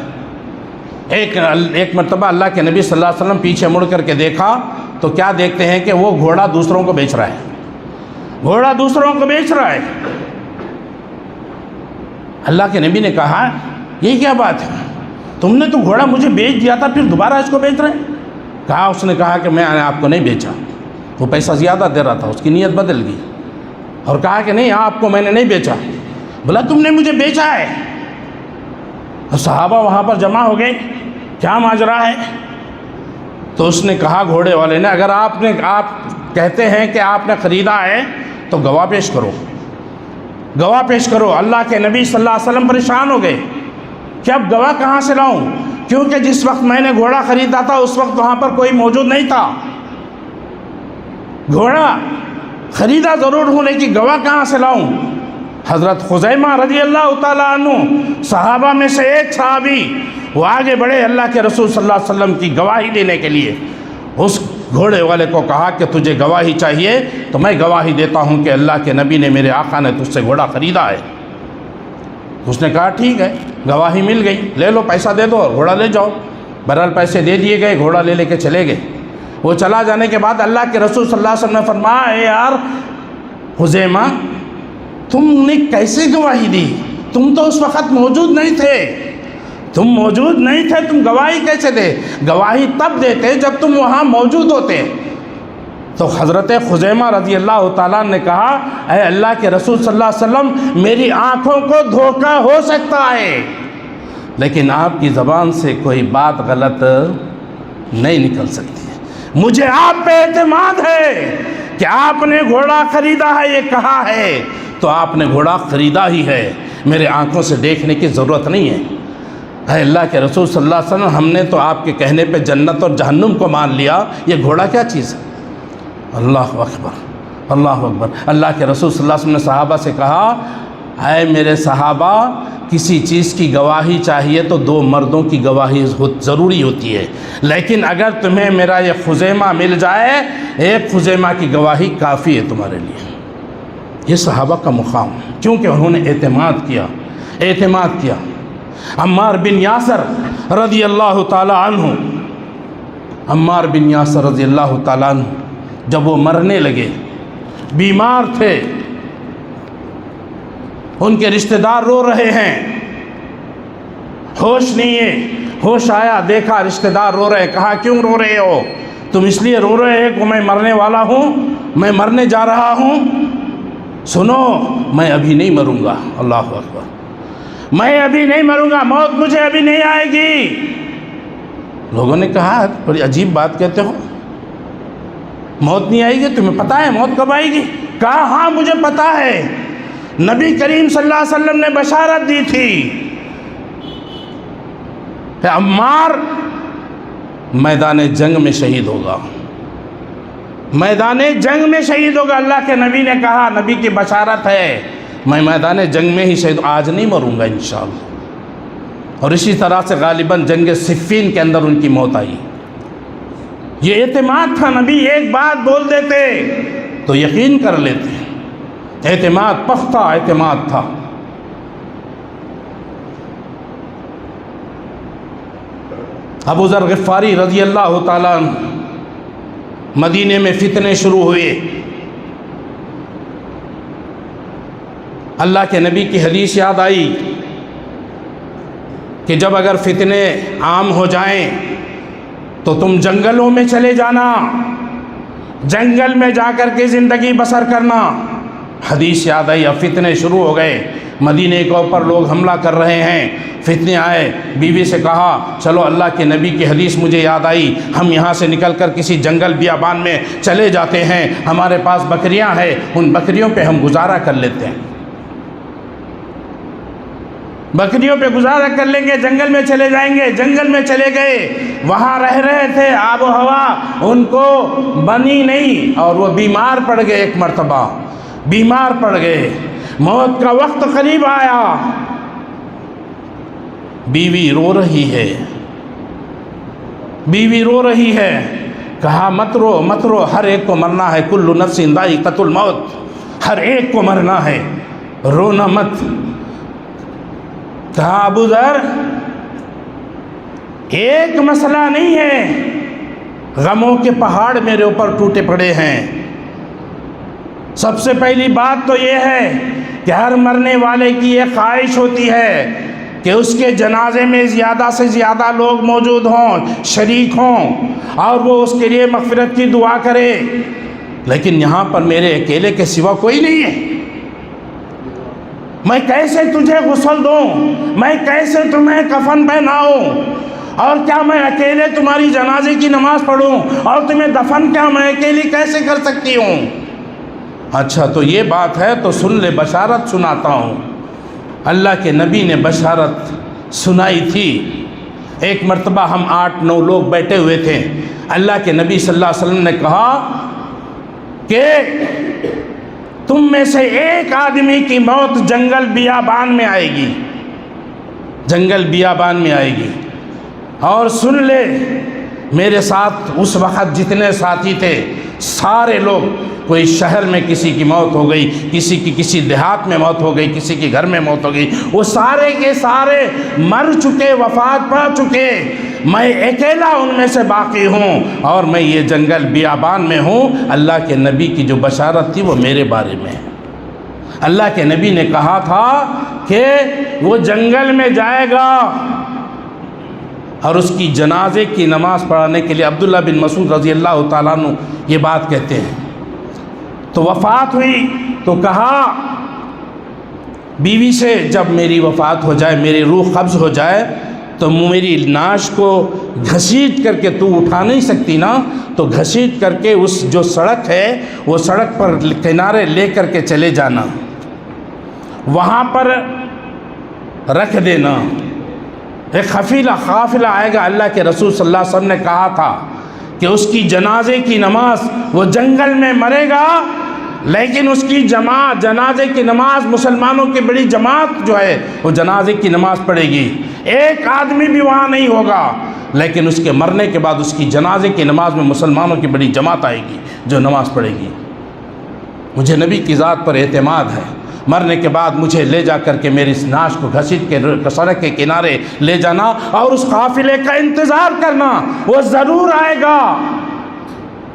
ایک مرتبہ اللہ کے نبی صلی اللہ علیہ وسلم پیچھے مڑ کر کے دیکھا تو کیا دیکھتے ہیں کہ وہ گھوڑا دوسروں کو بیچ رہا ہے، گھوڑا دوسروں کو بیچ رہا ہے۔ اللہ کے نبی نے کہا یہ کیا بات ہے، تم نے تو گھوڑا مجھے بیچ دیا تھا، پھر دوبارہ اس کو بیچ رہے ہیں؟ کہا، اس نے کہا کہ میں نے آپ کو نہیں بیچا، وہ پیسہ زیادہ دے رہا تھا، اس کی نیت بدل گئی اور کہا کہ نہیں آپ کو میں نے نہیں بیچا۔ بولا تم نے مجھے بیچا ہے۔ اور صحابہ وہاں پر جمع ہو گئے، کیا ماجرا ہے؟ تو اس نے کہا گھوڑے والے نے، اگر آپ کہتے ہیں کہ آپ نے خریدا ہے تو گواہ پیش کرو، گواہ پیش کرو۔ اللہ کے نبی صلی اللہ علیہ وسلم پریشان ہو گئے کہ اب گواہ کہاں سے لاؤں، کیونکہ جس وقت میں نے گھوڑا خریدا تھا اس وقت وہاں پر کوئی موجود نہیں تھا، گھوڑا خریدا ضرور ہوں لیکن گواہ کہاں سے لاؤں؟ حضرت خزیمہ رضی اللہ تعالیٰ عنہ، صحابہ میں سے ایک صحابی، وہ آگے بڑھے اللہ کے رسول صلی اللہ علیہ وسلم کی گواہی دینے کے لیے۔ اس گھوڑے والے کو کہا کہ تجھے گواہی چاہیے تو میں گواہی دیتا ہوں کہ اللہ کے نبی نے میرے آقا نے تجھ سے گھوڑا خریدا ہے۔ اس نے کہا ٹھیک ہے، گواہی مل گئی، لے لو پیسہ دے دو اور گھوڑا لے جاؤ۔ بہرحال پیسے دے دیے گئے، گھوڑا لے کے چلے گئے۔ وہ چلا جانے کے بعد اللہ کے رسول صلی اللہ علیہ وسلم نے فرمایا اے یار خزیمہ، تم نے کیسے گواہی دی؟ تم تو اس وقت موجود نہیں تھے، تم گواہی کیسے دے؟ گواہی تب دیتے جب تم وہاں موجود ہوتے۔ تو حضرت خزیمہ رضی اللہ تعالیٰ نے کہا اے اللہ کے رسول صلی اللہ علیہ وسلم، میری آنکھوں کو دھوکہ ہو سکتا ہے لیکن آپ کی زبان سے کوئی بات غلط نہیں نکل سکتی ہے۔ مجھے آپ پہ اعتماد ہے کہ آپ نے گھوڑا خریدا ہے، یہ کہا ہے تو آپ نے گھوڑا خریدا ہی ہے، میرے آنکھوں سے دیکھنے کی ضرورت نہیں ہے۔ اے اللہ کے رسول صلی اللہ علیہ وسلم، ہم نے تو آپ کے کہنے پہ جنت اور جہنم کو مان لیا، یہ گھوڑا کیا چیز ہے؟ اللہ اکبر، اللہ اکبر۔ اللہ کے رسول صلی اللہ علیہ وسلم نے صحابہ سے کہا اے میرے صحابہ، کسی چیز کی گواہی چاہیے تو دو مردوں کی گواہی ضروری ہوتی ہے، لیکن اگر تمہیں میرا یہ خزیمہ مل جائے، ایک خزیمہ کی گواہی کافی ہے تمہارے لیے۔ یہ صحابہ کا مقام، کیونکہ انہوں نے اعتماد کیا۔ عمار بن یاسر رضی اللہ تعالی عنہ، عمار بن یاسر رضی اللہ تعالی عنہ جب وہ مرنے لگے، بیمار تھے، ان کے رشتہ دار رو رہے ہیں، ہوش نہیں ہے، ہوش آیا، دیکھا رشتہ دار رو رہے، کہا کیوں رو رہے ہو؟ تم اس لیے رو رہے ہیں کہ میں مرنے والا ہوں، میں مرنے جا رہا ہوں؟ سنو، میں ابھی نہیں مروں گا۔ اللہ اکبر، میں ابھی نہیں مروں گا، موت مجھے ابھی نہیں آئے گی۔ لوگوں نے کہا بڑی عجیب بات کہتے ہو، موت نہیں آئے گی؟ تمہیں پتہ ہے موت کب آئے گی؟ کہا ہاں مجھے پتہ ہے، نبی کریم صلی اللہ علیہ وسلم نے بشارت دی تھی کہ عمار میدان جنگ میں شہید ہوگا، میدان جنگ میں شہید ہوگا۔ اللہ کے نبی نے کہا، نبی کی بشارت ہے، میں میدان جنگ میں ہی شہید، آج نہیں مروں گا انشاءاللہ۔ اور اسی طرح سے غالباً جنگ صفین کے اندر ان کی موت آئی۔ یہ اعتماد تھا، نبی ایک بات بول دیتے تو یقین کر لیتے، اعتماد پختہ اعتماد تھا۔ ابو ذر غفاری رضی اللہ تعالیٰ عنہ، مدینے میں فتنے شروع ہوئے، اللہ کے نبی کی حدیث یاد آئی کہ جب اگر فتنے عام ہو جائیں تو تم جنگلوں میں چلے جانا، جنگل میں جا کر کے زندگی بسر کرنا۔ حدیث یاد آئی، اب فتنے شروع ہو گئے، مدینے کے اوپر لوگ حملہ کر رہے ہیں، فتنے آئے۔ بیوی سے کہا چلو اللہ کے نبی کی حدیث مجھے یاد آئی، ہم یہاں سے نکل کر کسی جنگل بیابان میں چلے جاتے ہیں، ہمارے پاس بکریاں ہیں، ان بکریوں پہ ہم گزارا کر لیتے ہیں، بکریوں پہ گزارا کر لیں گے، جنگل میں چلے جائیں گے۔ جنگل میں چلے گئے، وہاں رہ رہے تھے، آب و ہوا ان کو بنی نہیں، اور وہ بیمار پڑ گئے، ایک مرتبہ بیمار پڑ گئے، موت کا وقت قریب آیا، بیوی رو رہی ہے، بیوی رو رہی ہے، کہا مت رو مت رو، ہر ایک کو مرنا ہے، کل نفس ذائقۃ الموت، ہر ایک کو مرنا ہے، رونا مت۔ کہا ابو ذر ایک مسئلہ نہیں ہے، غموں کے پہاڑ میرے اوپر ٹوٹے پڑے ہیں۔ سب سے پہلی بات تو یہ ہے کہ ہر مرنے والے کی یہ خواہش ہوتی ہے کہ اس کے جنازے میں زیادہ سے زیادہ لوگ موجود ہوں، شریک ہوں، اور وہ اس کے لیے مغفرت کی دعا کرے، لیکن یہاں پر میرے اکیلے کے سوا کوئی نہیں ہے، میں کیسے تجھے غسل دوں، میں کیسے تمہیں کفن پہناؤں، اور کیا میں اکیلے تمہاری جنازے کی نماز پڑھوں، اور تمہیں دفن کیا میں اکیلی کیسے کر سکتی ہوں؟ اچھا تو یہ بات ہے تو سن لے، بشارت سناتا ہوں۔ اللہ کے نبی نے بشارت سنائی تھی۔ ایک مرتبہ ہم 8-9 لوگ بیٹھے ہوئے تھے، اللہ کے نبی صلی اللہ علیہ وسلم نے کہا کہ تم میں سے ایک آدمی کی موت جنگل بیابان میں آئے گی، جنگل بیابان میں آئے گی، اور سن لے میرے ساتھ اس وقت جتنے ساتھی تھے سارے لوگ، کوئی شہر میں کسی کی موت ہو گئی، کسی کی کسی دیہات میں موت ہو گئی، کسی کی گھر میں موت ہو گئی، وہ سارے کے سارے مر چکے، وفات پا چکے، میں اکیلا ان میں سے باقی ہوں، اور میں یہ جنگل بیابان میں ہوں۔ اللہ کے نبی کی جو بشارت تھی وہ میرے بارے میں ہے۔ اللہ کے نبی نے کہا تھا کہ وہ جنگل میں جائے گا، اور اس کی جنازے کی نماز پڑھانے کے لیے عبداللہ بن مسعود رضی اللہ تعالیٰ عنہ یہ بات کہتے ہیں۔ تو وفات ہوئی تو کہا بیوی سے، جب میری وفات ہو جائے، میری روح قبض ہو جائے، تو میری ناش کو گھسیٹ کر کے تو اٹھا نہیں سکتی نا، تو گھسیٹ کر کے اس جو سڑک ہے وہ سڑک پر کنارے لے کر کے چلے جانا، وہاں پر رکھ دینا، ایک قافلہ آئے گا۔ اللہ کے رسول صلی اللہ علیہ وسلم نے کہا تھا کہ اس کی جنازے کی نماز، وہ جنگل میں مرے گا لیکن اس کی جنازے کی نماز مسلمانوں کی بڑی جماعت جو ہے وہ جنازے کی نماز پڑھے گی، ایک آدمی بھی وہاں نہیں ہوگا، لیکن اس کے مرنے کے بعد اس کی جنازے کی نماز میں مسلمانوں کی بڑی جماعت آئے گی جو نماز پڑھے گی۔ مجھے نبی کی ذات پر اعتماد ہے، مرنے کے بعد مجھے لے جا کر کے میری ناش کو گھسیٹ کے سڑک کے کنارے لے جانا، اور اس قافلے کا انتظار کرنا، وہ ضرور آئے گا۔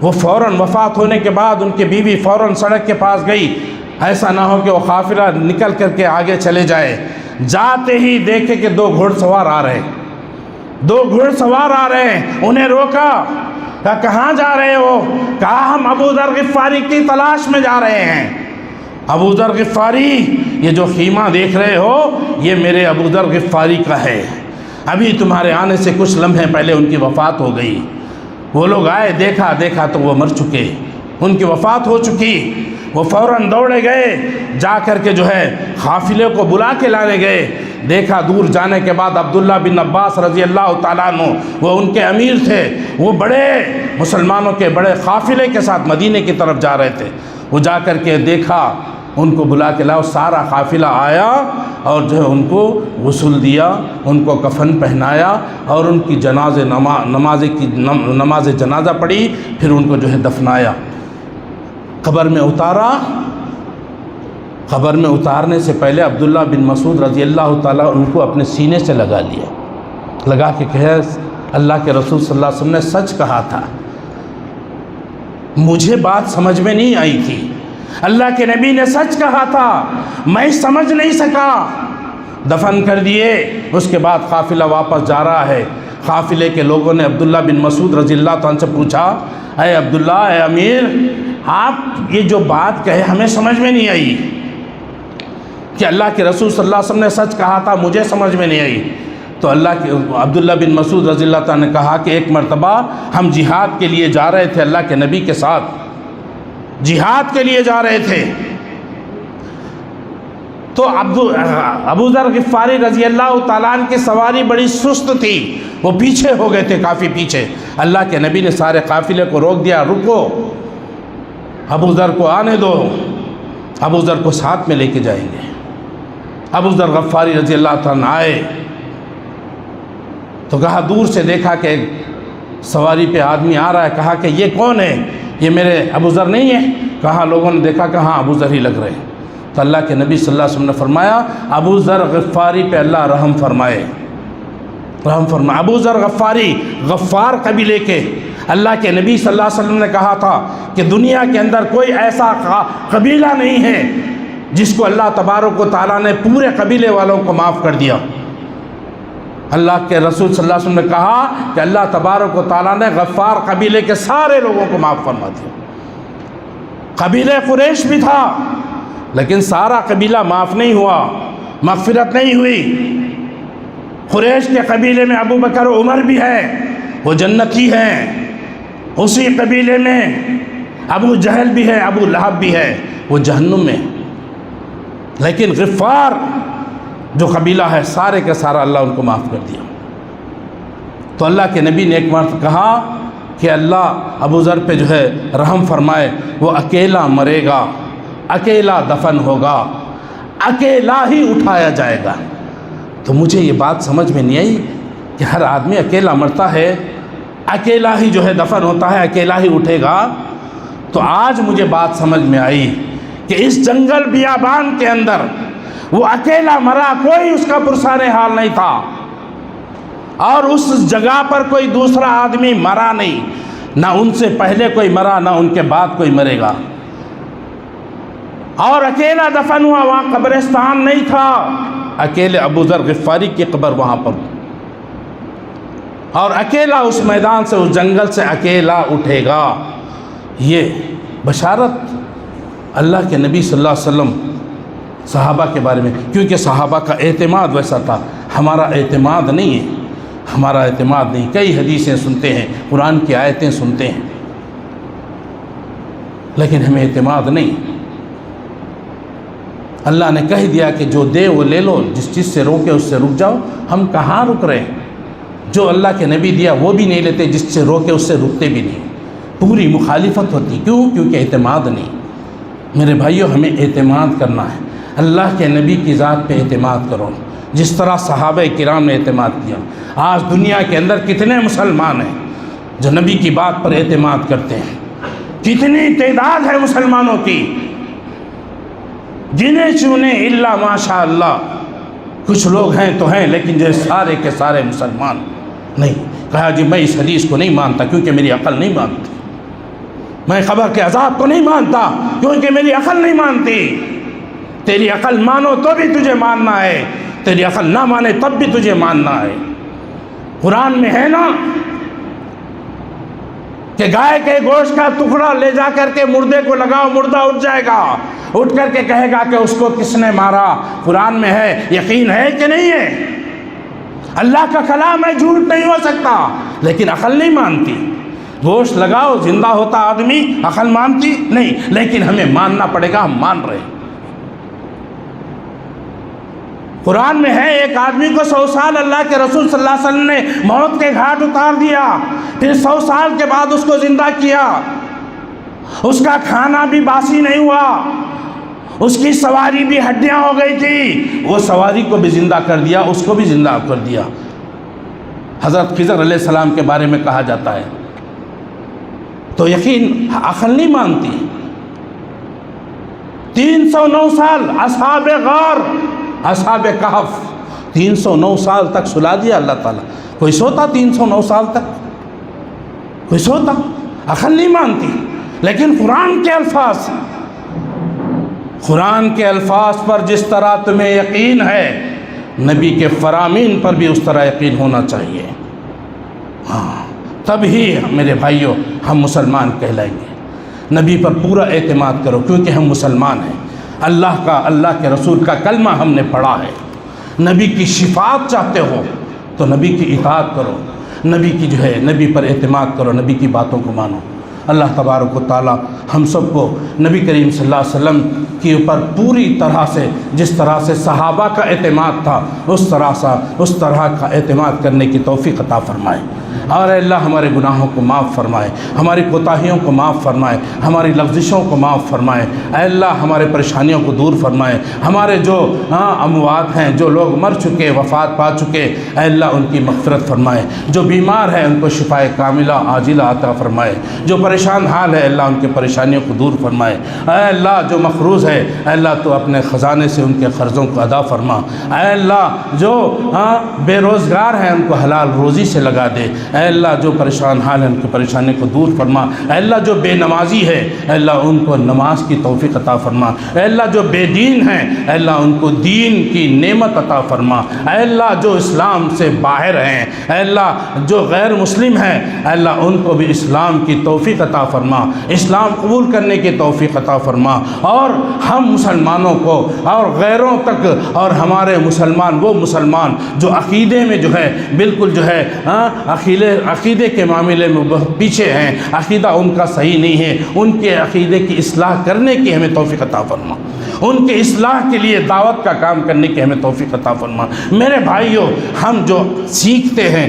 وہ فوراً وفات ہونے کے بعد ان کی بیوی فوراً سڑک کے پاس گئی، ایسا نہ ہو کہ وہ قافلہ نکل کر کے آگے چلے جائے۔ جاتے ہی دیکھے کہ دو گھوڑ سوار آ رہے ہیں، انہیں روکا، کہا کہاں جا رہے ہو؟ کہا ہم ابو ذر غفاری کی تلاش میں جا رہے ہیں۔ ابو ذر غفاری، یہ جو خیمہ دیکھ رہے ہو یہ میرے ابو ذر غفاری کا ہے، ابھی تمہارے آنے سے کچھ لمحے پہلے ان کی وفات ہو گئی۔ وہ لوگ آئے، دیکھا تو وہ مر چکے، ان کی وفات ہو چکی۔ وہ فوراً دوڑے گئے، جا کر کے جو ہے قافلے کو بلا کے لانے گئے۔ دیکھا دور جانے کے بعد عبداللہ بن عباس رضی اللہ تعالیٰ عنہ، وہ ان کے امیر تھے، وہ بڑے مسلمانوں کے بڑے قافلے کے ساتھ مدینے کی طرف جا رہے تھے۔ وہ جا کر کے دیکھا، ان کو بلا کے لاؤ، سارا قافلہ آیا اور جو ہے ان کو غسل دیا، ان کو کفن پہنایا، اور ان کی نماز جنازہ پڑھی، پھر ان کو جو ہے دفنایا، قبر میں اتارا۔ قبر میں اتارنے سے پہلے عبداللہ بن مسعود رضی اللہ تعالیٰ ان کو اپنے سینے سے لگا کے کہے اللہ کے رسول صلی اللہ علیہ وسلم نے سچ کہا تھا، مجھے بات سمجھ میں نہیں آئی تھی، اللہ کے نبی نے سچ کہا تھا، میں سمجھ نہیں سکا۔ دفن کر دیے۔ اس کے بعد قافلہ واپس جا رہا ہے، قافلے کے لوگوں نے عبداللہ بن مسعود رضی اللہ تعالیٰ سے پوچھا، اے عبداللہ، اے امیر، آپ یہ جو بات کہے ہمیں سمجھ میں نہیں آئی کہ اللہ کے رسول صلی اللہ علیہ وسلم نے سچ کہا تھا، مجھے سمجھ میں نہیں آئی۔ تو عبداللہ بن مسعود رضی اللہ تعالیٰ نے کہا کہ ایک مرتبہ ہم جہاد کے لیے جا رہے تھے، اللہ کے نبی کے ساتھ جہاد کے لیے جا رہے تھے، تو ابو ذر غفاری رضی اللہ تعالیٰ عنہ کی سواری بڑی سست تھی، وہ پیچھے ہو گئے تھے، کافی پیچھے۔ اللہ کے نبی نے سارے قافلے کو روک دیا، رکو، ابو ذر کو آنے دو، ابو ذر کو ساتھ میں لے کے جائیں گے۔ ابو ذر غفاری رضی اللہ تعالیٰ آئے تو کہا، دور سے دیکھا کہ ایک سواری پہ آدمی آ رہا ہے، کہا کہ یہ کون ہے؟ یہ میرے ابو ذر نہیں ہے؟ کہا، لوگوں نے دیکھا کہ ہاں ابو ذر ہی لگ رہے ہیں۔ تو اللہ کے نبی صلی اللہ علیہ وسلم نے فرمایا، ابو ذر غفاری پہ اللہ رحم فرمائے، رحم فرمائے۔ ابو ذر غفاری، غفار قبیلے کے، اللہ کے نبی صلی اللہ علیہ وسلم نے کہا تھا کہ دنیا کے اندر کوئی ایسا قبیلہ نہیں ہے جس کو اللہ تبارک و تعالیٰ نے پورے قبیلے والوں کو معاف کر دیا۔ اللہ کے رسول صلی اللہ علیہ وسلم نے کہا کہ اللہ تبارک و تعالیٰ نے غفار قبیلے کے سارے لوگوں کو معاف فرما دیا۔ قبیلہ قریش بھی تھا لیکن سارا قبیلہ معاف نہیں ہوا، مغفرت نہیں ہوئی۔ قریش کے قبیلے میں ابو بکر و عمر بھی ہے، وہ جنتی ہیں۔ اسی قبیلے میں ابو جہل بھی ہے، ابو لہب بھی ہے، وہ جہنم میں۔ لیکن غفار جو قبیلہ ہے سارے کا سارا اللہ ان کو معاف کر دیا۔ تو اللہ کے نبی نے ایک مرتبہ کہا کہ اللہ ابو ذر پہ جو ہے رحم فرمائے، وہ اکیلا مرے گا، اکیلا دفن ہوگا، اکیلا ہی اٹھایا جائے گا۔ تو مجھے یہ بات سمجھ میں نہیں آئی کہ ہر آدمی اکیلا مرتا ہے، اکیلا ہی جو ہے دفن ہوتا ہے، اکیلا ہی اٹھے گا۔ تو آج مجھے بات سمجھ میں آئی کہ اس جنگل بیابان کے اندر وہ اکیلا مرا، کوئی اس کا پرسان حال نہیں تھا، اور اس جگہ پر کوئی دوسرا آدمی مرا نہیں، نہ ان سے پہلے کوئی مرا نہ ان کے بعد کوئی مرے گا، اور اکیلا دفن ہوا، وہاں قبرستان نہیں تھا، اکیلے ابو ذر غفاری کی قبر وہاں پر، اور اکیلا اس میدان سے، اس جنگل سے اکیلا اٹھے گا۔ یہ بشارت اللہ کے نبی صلی اللہ علیہ وسلم صحابہ کے بارے میں، کیونکہ صحابہ کا اعتماد ویسا تھا، ہمارا اعتماد نہیں ہے، ہمارا اعتماد نہیں۔ کئی حدیثیں سنتے ہیں، قرآن کی آیتیں سنتے ہیں، لیکن ہمیں اعتماد نہیں۔ اللہ نے کہہ دیا کہ جو دے وہ لے لو، جس چیز سے روکے اس سے رک جاؤ۔ ہم کہاں رک رہے ہیں؟ جو اللہ کے نبی دیا وہ بھی نہیں لیتے، جس سے روکے اس سے رکتے بھی نہیں، پوری مخالفت ہوتی۔ کیوں؟ کیونکہ اعتماد نہیں۔ میرے بھائیوں، ہمیں اعتماد کرنا ہے، اللہ کے نبی کی ذات پہ اعتماد کرو، جس طرح صحابہ کرام نے اعتماد کیا۔ آج دنیا کے اندر کتنے مسلمان ہیں جو نبی کی بات پر اعتماد کرتے ہیں؟ کتنی تعداد ہے مسلمانوں کی؟ جنہیں چنے الا ماشاء اللہ، کچھ لوگ ہیں تو ہیں، لیکن جو سارے کے سارے مسلمان نہیں۔ کہا جی میں اس حدیث کو نہیں مانتا کیونکہ میری عقل نہیں مانتی، میں قبر کے عذاب کو نہیں مانتا کیونکہ میری عقل نہیں مانتی۔ تیری عقل مانو تو بھی تجھے ماننا ہے، تیری عقل نہ مانے تب بھی تجھے ماننا ہے۔ قرآن میں ہے نا کہ گائے کے گوشت کا ٹکڑا لے جا کر کے مردے کو لگاؤ، مردہ اٹھ جائے گا، اٹھ کر کے کہے گا کہ اس کو کس نے مارا۔ قرآن میں ہے، یقین ہے کہ نہیں ہے؟ اللہ کا کلام ہے، جھوٹ نہیں ہو سکتا، لیکن عقل نہیں مانتی۔ گوشت لگاؤ، زندہ ہوتا آدمی، عقل مانتی نہیں، لیکن ہمیں ماننا پڑے گا، ہم مان رہے ہیں۔ قرآن میں ہے ایک آدمی کو 100 سال اللہ کے رسول صلی اللہ علیہ وسلم نے موت کے گھاٹ اتار دیا، پھر 100 سال کے بعد اس کو زندہ کیا، اس کا کھانا بھی باسی نہیں ہوا، اس کی سواری بھی ہڈیاں ہو گئی تھی، وہ سواری کو بھی زندہ کر دیا، اس کو بھی زندہ کر دیا۔ حضرت خضر علیہ السلام کے بارے میں کہا جاتا ہے۔ تو یقین عقل نہیں مانتی۔ 309 سال اصحاب غار، اصحاب کہف، 309 سال تک سلا دیا اللہ تعالیٰ۔ کوئی سوتا 309 سال تک؟ کوئی سوتا؟ عقل نہیں مانتی۔ لیکن قرآن کے الفاظ، قرآن کے الفاظ پر جس طرح تمہیں یقین ہے، نبی کے فرامین پر بھی اس طرح یقین ہونا چاہیے۔ ہاں، تب ہی میرے بھائیوں ہم مسلمان کہلائیں گے۔ نبی پر پورا اعتماد کرو کیونکہ ہم مسلمان ہیں، اللہ کا، اللہ کے رسول کا کلمہ ہم نے پڑھا ہے۔ نبی کی شفاعت چاہتے ہو تو نبی کی اطاعت کرو، نبی کی جو ہے نبی پر اعتماد کرو، نبی کی باتوں کو مانو۔ اللہ تبارک و تعالی ہم سب کو نبی کریم صلی اللہ علیہ وسلم کے اوپر پوری طرح سے، جس طرح سے صحابہ کا اعتماد تھا، اس طرح کا اعتماد کرنے کی توفیق عطا فرمائے۔ اور اے اللہ ہمارے گناہوں کو معاف فرمائے، ہماری کوتاہیوں کو معاف فرمائے، ہماری لغزشوں کو معاف فرمائے۔ اے اللہ ہمارے پریشانیوں کو دور فرمائے۔ ہمارے جو اموات ہیں، جو لوگ مر چکے، وفات پا چکے، اے اللہ ان کی مغفرت فرمائے۔ جو بیمار ہیں ان کو شفاء کاملہ عاجلہ عطا فرمائے۔ جو پریشان حال ہے اللہ ان کے پریشانیوں کو دور فرمائے۔ اے اللہ جو مقروض ہے، اے اللہ تو اپنے خزانے سے ان کے قرضوں کو ادا فرما۔ اے اللہ جو بے روزگار ہیں ان کو حلال روزی سے لگا دے۔ اے اللہ جو پریشان حال ہیں ان کی پریشانی کو دور فرما۔ اے اللہ جو بے نمازی ہے، اے اللہ ان کو نماز کی توفیق عطا فرما۔ اے اللہ جو بے دین ہیں، اے اللہ ان کو دین کی نعمت عطا فرما۔ اے اللہ جو اسلام سے باہر ہیں، اے اللہ جو غیر مسلم ہیں، اے اللہ ان کو بھی اسلام کی توفیق عطا فرما، اسلام قبول کرنے کی توفیق عطا فرما۔ اور ہم مسلمانوں کو اور غیروں تک، اور ہمارے مسلمان وہ مسلمان جو عقیدے میں جو ہے بالکل جو ہے عقیدے کے معاملے میں بہت پیچھے ہیں، عقیدہ ان کا صحیح نہیں ہے، ان کے عقیدے کی اصلاح کرنے کی ہمیں توفیق عطا فرما، ان کے اصلاح کے لیے دعوت کا کام کرنے کی ہمیں توفیق عطا فرما۔ میرے بھائیوں، ہم جو سیکھتے ہیں،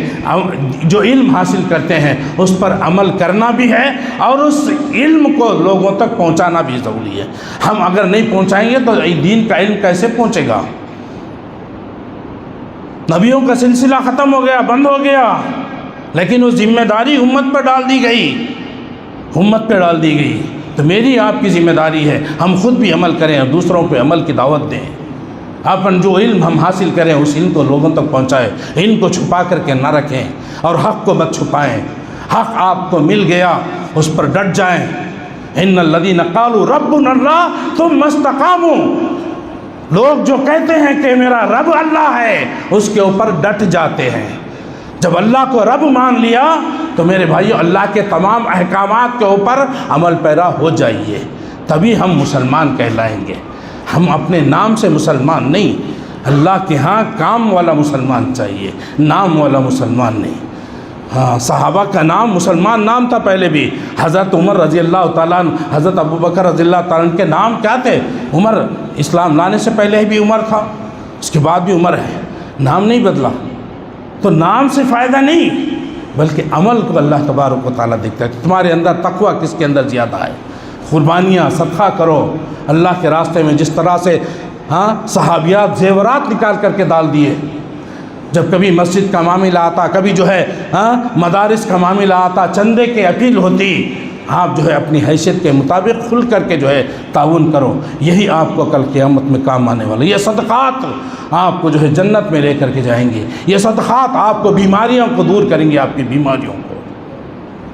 جو علم حاصل کرتے ہیں، اس پر عمل کرنا بھی ہے اور اس علم کو لوگوں تک پہنچانا بھی ضروری ہے۔ ہم اگر نہیں پہنچائیں گے تو دین کا علم کیسے پہنچے گا؟ نبیوں کا سلسلہ ختم ہو گیا، بند ہو گیا، لیکن وہ ذمہ داری امت پر ڈال دی گئی، امت پہ ڈال دی گئی۔ تو میری آپ کی ذمہ داری ہے ہم خود بھی عمل کریں اور دوسروں پہ عمل کی دعوت دیں۔ اپن جو علم ہم حاصل کریں اس علم کو لوگوں تک پہنچائیں، علم کو چھپا کر کے نہ رکھیں اور حق کو مت چھپائیں۔ حق آپ کو مل گیا اس پر ڈٹ جائیں۔ ان الذین قالوا ربنا اللہ ثم استقاموا، لوگ جو کہتے ہیں کہ میرا رب اللہ ہے اس کے اوپر ڈٹ جاتے ہیں۔ جب اللہ کو رب مان لیا تو میرے بھائیو اللہ کے تمام احکامات کے اوپر عمل پیرا ہو جائیے، تبھی ہم مسلمان کہلائیں گے۔ ہم اپنے نام سے مسلمان نہیں، اللہ کے ہاں کام والا مسلمان چاہیے، نام والا مسلمان نہیں۔ ہاں صحابہ کا نام مسلمان نام تھا پہلے بھی۔ حضرت عمر رضی اللہ تعالیٰ عنہ، حضرت ابوبکر رضی اللہ تعالیٰ عنہ کے نام کیا تھے؟ عمر، اسلام لانے سے پہلے بھی عمر تھا، اس کے بعد بھی عمر ہے، نام نہیں بدلا۔ تو نام سے فائدہ نہیں بلکہ عمل کو اللہ تبارک و تعالیٰ دیکھتا ہے کہ تمہارے اندر تقویٰ کس کے اندر زیادہ ہے۔ قربانیاں صدقہ کرو اللہ کے راستے میں، جس طرح سے صحابیات زیورات نکال کر کے ڈال دیے۔ جب کبھی مسجد کا معاملہ آتا، کبھی جو ہے مدارس کا معاملہ آتا، چندے کے اپیل ہوتی، آپ جو ہے اپنی حیثیت کے مطابق کھل کر کے جو ہے تعاون کرو، یہی آپ کو کل قیامت میں کام آنے والا۔ یہ صدقات آپ کو جو ہے جنت میں لے کر کے جائیں گے، یہ صدقات آپ کو بیماریوں کو دور کریں گے، آپ کی بیماریوں کو۔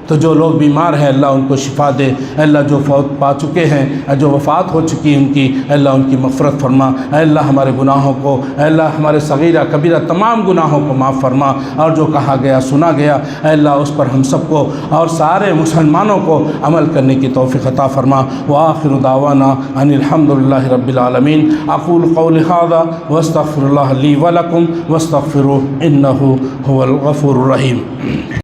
تو جو لوگ بیمار ہیں اللہ ان کو شفا دے، اللہ جو فوت پا چکے ہیں، جو وفات ہو چکی ان کی، اللہ ان کی مغفرت فرما، اللہ ہمارے گناہوں کو، اللہ ہمارے صغیرہ کبیرہ تمام گناہوں کو معاف فرما، اور جو کہا گیا سنا گیا اللہ اس پر ہم سب کو اور سارے مسلمانوں کو عمل کرنے کی توفیق عطا فرما۔ وآخر دعوانا ان الحمدللہ رب العالمین۔ اقول قولی ھذا واستغفر اللہ لی ولکم واستغفروہ انہ هو الغفور الرحیم۔